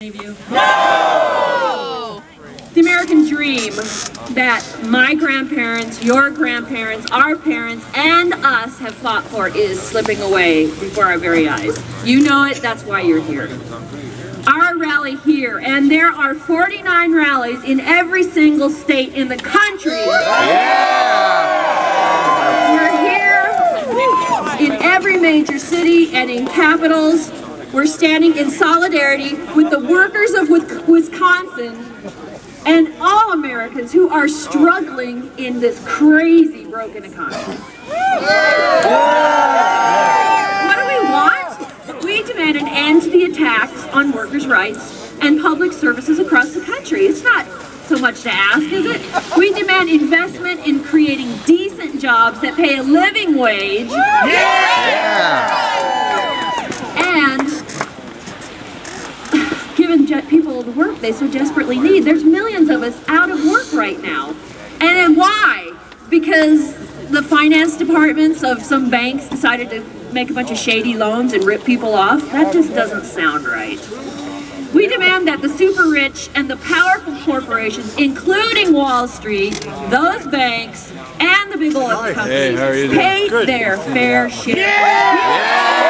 No! The American dream that my grandparents, your grandparents, our parents, and us have fought for is slipping away before our very eyes. You know it, that's why you're here. Our rally here, and there are 49 rallies in every single state in the country. Yeah! We're here in every major city and in capitals. We're standing in solidarity with the workers of Wisconsin and all Americans who are struggling in this crazy broken economy. What do we want? We demand an end to the attacks on workers' rights and public services across the country. It's not so much to ask, is it? We demand investment in creating decent jobs that pay a living wage. And giving people the work they so desperately need. There's millions of us out of work right now. And then why? Because the finance departments of some banks decided to make a bunch of shady loans and rip people off? That just doesn't sound right. We demand that the super rich and the powerful corporations, including Wall Street, those banks, and the big oil companies, pay their fair share.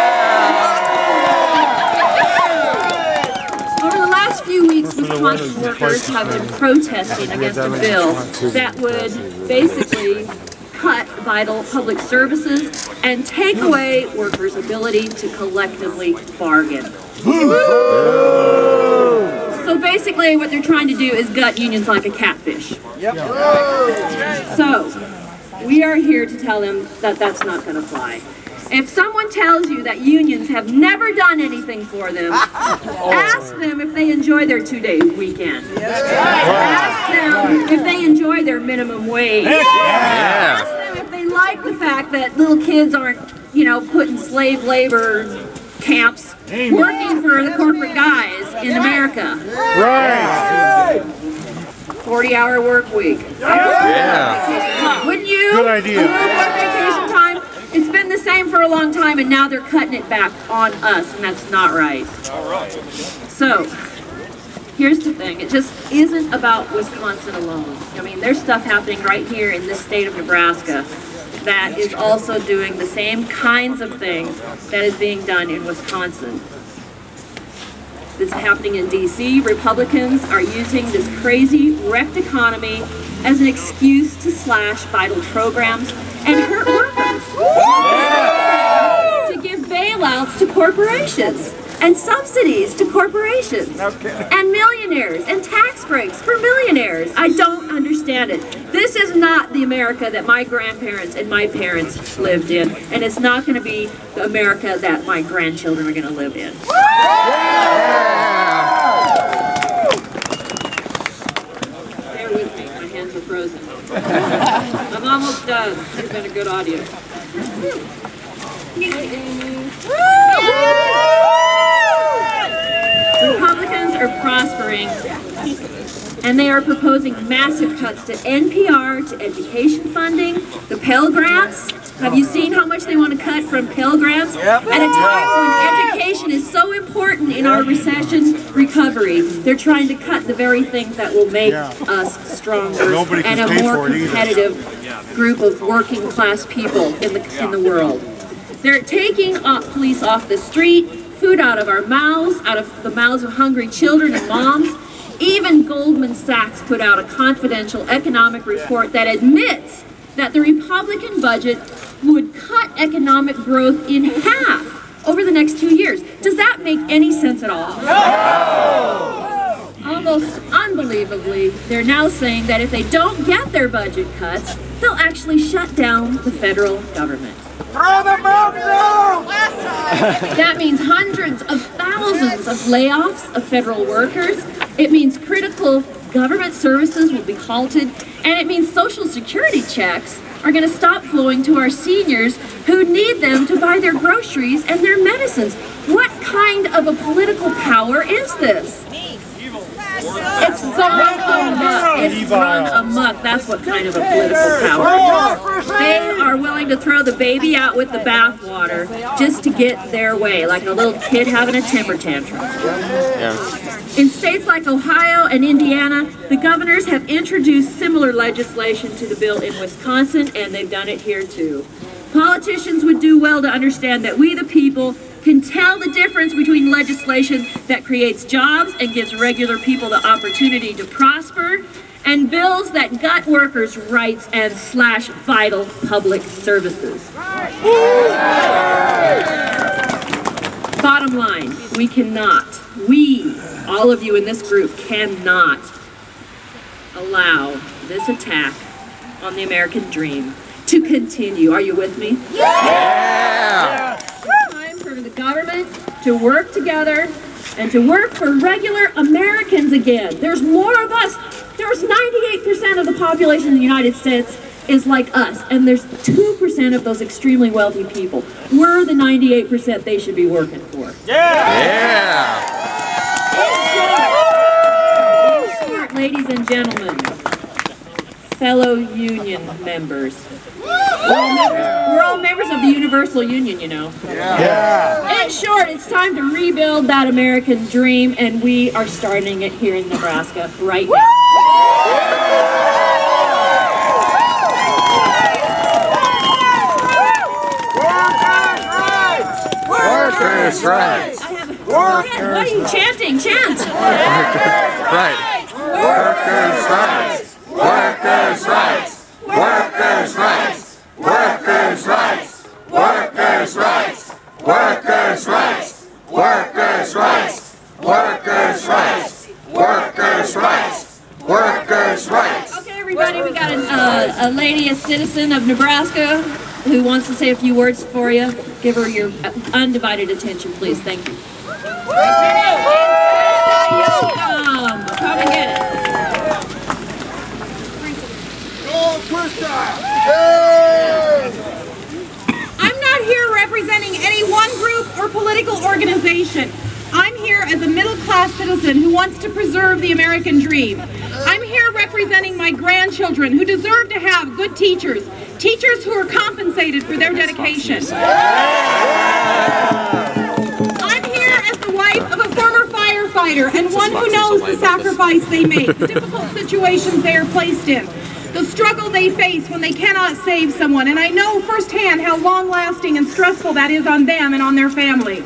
Few weeks, Wisconsin workers have been protesting against a bill that would basically cut vital public services and take away workers' ability to collectively bargain. So basically what they're trying to do is gut unions like a catfish. So we are here to tell them that that's not going to fly. If someone tells you that unions have never done anything for them, ask them if they enjoy their two-day weekend. Ask them if they enjoy their minimum wage. Ask them if they like the fact that little kids aren't, put in slave labor camps working for the corporate guys in America. Right. 40-hour work week. Wouldn't you? Good idea. Vacation time? It's been the same for a long time, and now they're cutting it back on us, and that's not right. So, here's the thing. It just isn't about Wisconsin alone. I mean, there's stuff happening right here in this state of Nebraska that is also doing the same kinds of things that is being done in Wisconsin. This is happening in D.C. Republicans are using this crazy wrecked economy as an excuse to slash vital programs and hurt workers. To give bailouts to corporations and subsidies to corporations and millionaires and tax breaks for millionaires. I don't understand it. This is not the America that my grandparents and my parents lived in, and it's not going to be the America that my grandchildren are going to live in. Bear with me, my hands are frozen. I'm almost done. It's been a good audience. Republicans are prospering, and they are proposing massive cuts to NPR, to education funding, the Pell Grants. Have you seen how much they want to cut from Pell Grants? At a time when education is so important in our recession recovery, they're trying to cut the very things that will make us stronger and a more competitive group of working class people in the world. They're taking police off the street, food out of our mouths, out of the mouths of hungry children and moms. Even Goldman Sachs put out a confidential economic report that admits that the Republican budget would cut economic growth in half over the next 2 years. Does that make any sense at all? No! Almost unbelievably, they're now saying that if they don't get their budget cuts, they'll actually shut down the federal government. Throw them out now! That means hundreds of thousands of layoffs of federal workers. It means critical government services will be halted, and it means Social Security checks are going to stop flowing to our seniors who need them to buy their groceries and their medicines. What kind of a political power is this? It's run amok. It's run amok. That's what kind of a political power. They are willing to throw the baby out with the bathwater just to get their way, like a little kid having a temper tantrum. In states like Ohio and Indiana, the governors have introduced similar legislation to the bill in Wisconsin, and they've done it here too. Politicians would do well to understand that we, the people, can tell the difference between legislation that creates jobs and gives regular people the opportunity to prosper, and bills that gut workers' rights and slash vital public services. Bottom line, we cannot, all of you in this group cannot allow this attack on the American dream to continue. Are you with me? Yeah! It's time for the government to work together and to work for regular Americans again. There's more of us. There's 98% of the population in the United States is like us, and there's 2% of those extremely wealthy people. We're the 98% they should be working for. Yeah! In short, ladies and gentlemen, fellow union members, we're all members of the Universal Union, you know. Yeah! In short, it's time to rebuild that American dream, and we are starting it here in Nebraska right now. Workers' rights! What are you chanting? Chant! Right! Workers' rights! Workers' rights! Workers' rights! Workers' rights! Workers' rights! Workers' rights! Workers' rights! Workers' rights! Workers' rights! Workers' rights! Okay, everybody, we got a lady, a citizen of Nebraska, who wants to say a few words for you. Give her your undivided attention, please. Thank you. Come and get it. I'm not here representing any one group or political organization. I'm here as a middle-class citizen who wants to preserve the American dream. I'm here representing my grandchildren who deserve to have good teachers, teachers who are compensated for their dedication. I'm here as the wife of a former firefighter and one who knows the sacrifice they make, the difficult situations they are placed in, the struggle they face when they cannot save someone, and I know firsthand how long-lasting and stressful that is on them and on their families.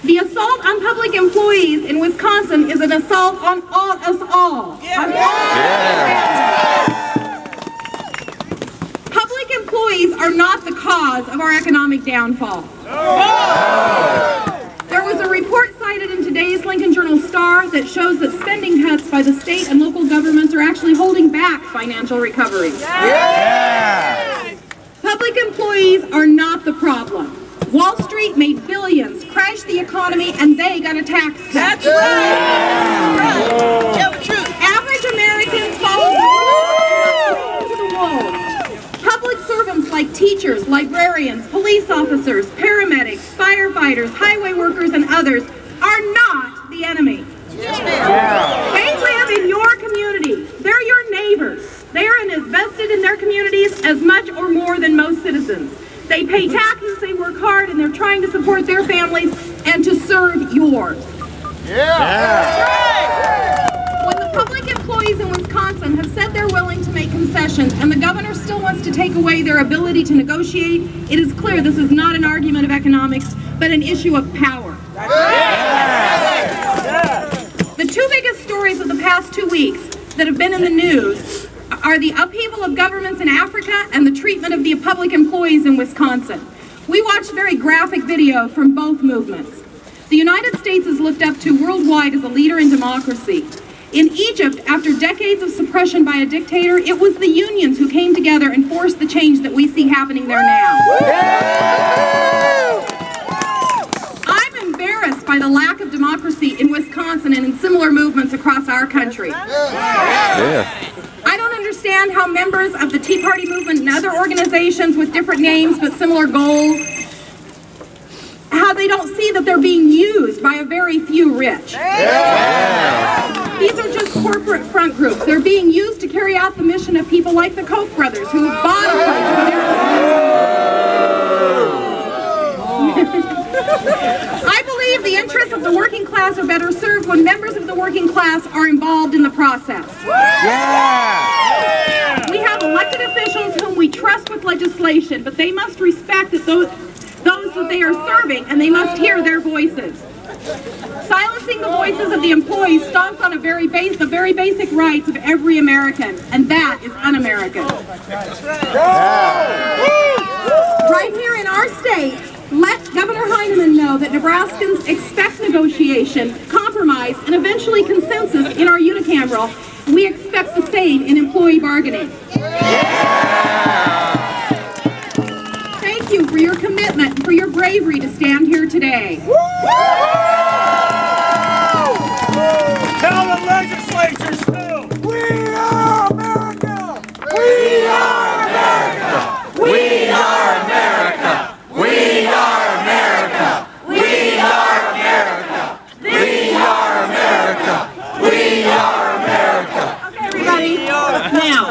The assault on public employees in Wisconsin is an assault on us all. Public employees are not the cause of our economic downfall. There was a report cited in today's Lincoln Journal-Star that shows that spending cuts by the state and local governments are actually holding back financial recovery. Public employees are not the problem. Wall Street made billions, crashed the economy, and they got a tax cut. That's right! Tell the truth. Average Americans follow the rules to the wolves. Public servants like teachers, librarians, police officers, paramedics, firefighters, highway workers, and others are not the enemy. Yes, ma'am. They live in your community. They're your neighbors. They are invested in their communities as much or more than most citizens. They pay taxes, they work hard, and they're trying to support their families and to serve yours. When the public employees in Wisconsin have said they're willing to make concessions and the governor still wants to take away their ability to negotiate, it is clear this is not an argument of economics, but an issue of power. The two biggest stories of the past 2 weeks that have been in the news are the upheaval of governments in Africa and the treatment of the public employees in Wisconsin. We watched very graphic video from both movements. The United States is looked up to worldwide as a leader in democracy. In Egypt, after decades of suppression by a dictator, it was the unions who came together and forced the change that we see happening there now. I'm embarrassed by the lack of democracy in Wisconsin and in similar movements across our country. I don't understand how members of the Tea Party movement and other organizations with different names but similar goals, how they don't don't see that they're being used by a very few rich. These are just corporate front groups. They're being used to carry out the mission of people like the Koch brothers who bought a place for their I believe the interests of the working class are better served when members of the working class are involved in the process. We have elected officials whom we trust with legislation, but they must respect that those that they are serving, and they must hear their voices. Silencing the voices of the employees stomps on the very basic rights of every American, and that is un-American. Right here in our state, let Governor Heinemann know that Nebraskans expect negotiation, compromise, and eventually consensus in our unicameral. We expect the same in employee bargaining. Thank you for your commitment and for your bravery to stand here today. Tell the legislatures too. We are America! We are America! We are America! We are America! We are America! We are America! We are America! Okay, everybody. Now,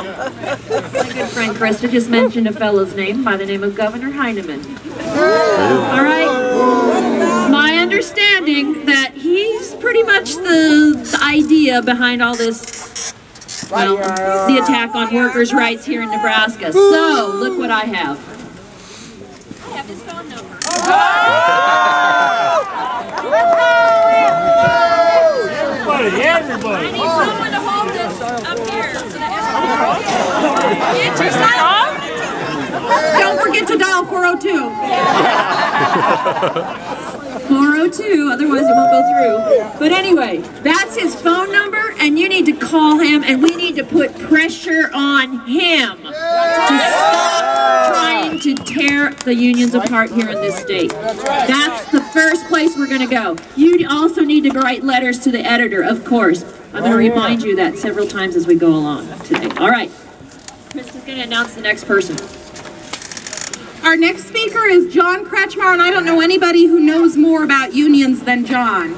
my good friend Krista just mentioned a fellow's name by the name of Governor Heinemann. All right. My understanding that he's pretty much the idea behind all this, well, the attack on workers' rights here in Nebraska. So, look what I have. I have his phone number. Everybody. I need someone to hold this up here so that everybody can get yourself. Don't forget to dial 402. 402, otherwise it won't go through. But anyway, that's his phone number, and you need to call him, and we need to put pressure on him to stop trying to tear the unions apart here in this state. That's the first place we're going to go. You also need to write letters to the editor, of course. I'm going to remind you that several times as we go along today. All right. Chris is going to announce the next person. Our next speaker is John Kretschmar, and I don't know anybody who knows more about unions than John.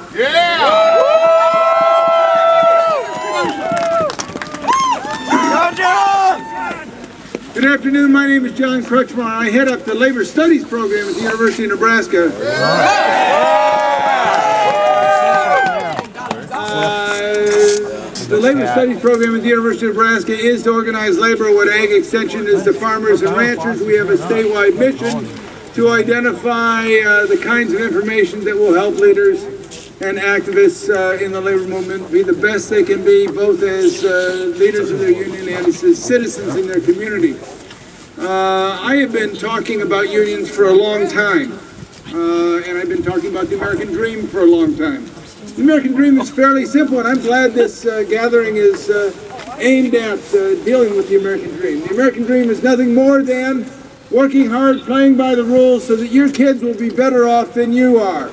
Good afternoon, my name is John Kretschmar. I head up the Labor Studies program at the University of Nebraska. The Labor Studies program at the University of Nebraska is to organize labor. What Ag Extension is to farmers and ranchers. We have a statewide mission to identify the kinds of information that will help leaders and activists in the labor movement be the best they can be, both as leaders of their union and as citizens in their community. I have been talking about unions for a long time, and I've been talking about the American dream for a long time. The American dream is fairly simple, and I'm glad this gathering is aimed at dealing with the American dream. The American dream is nothing more than working hard, playing by the rules so that your kids will be better off than you are.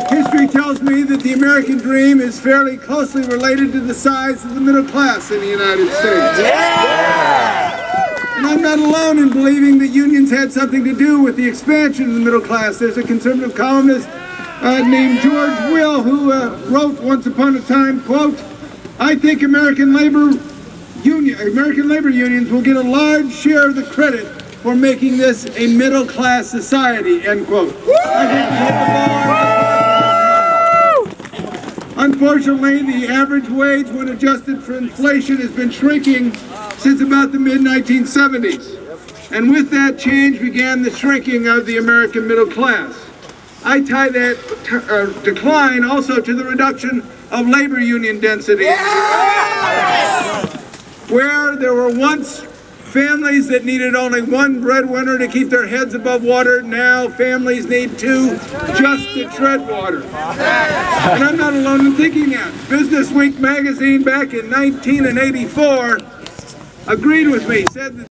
History tells me that the American dream is fairly closely related to the size of the middle class in the United States. And I'm not alone in believing that unions had something to do with the expansion of the middle class. There's a conservative columnist named George Will who wrote once upon a time, quote, "I think American labor unions will get a large share of the credit for making this a middle class society," end quote. I think we hit the ball. Unfortunately, the average wage when adjusted for inflation has been shrinking since about the mid-1970s. And with that change began the shrinking of the American middle class. I tie that decline also to the reduction of labor union density. Where there were once families that needed only one breadwinner to keep their heads above water, now families need two just to tread water. And I'm not alone in thinking that. Business Week magazine back in 1984 agreed with me, said that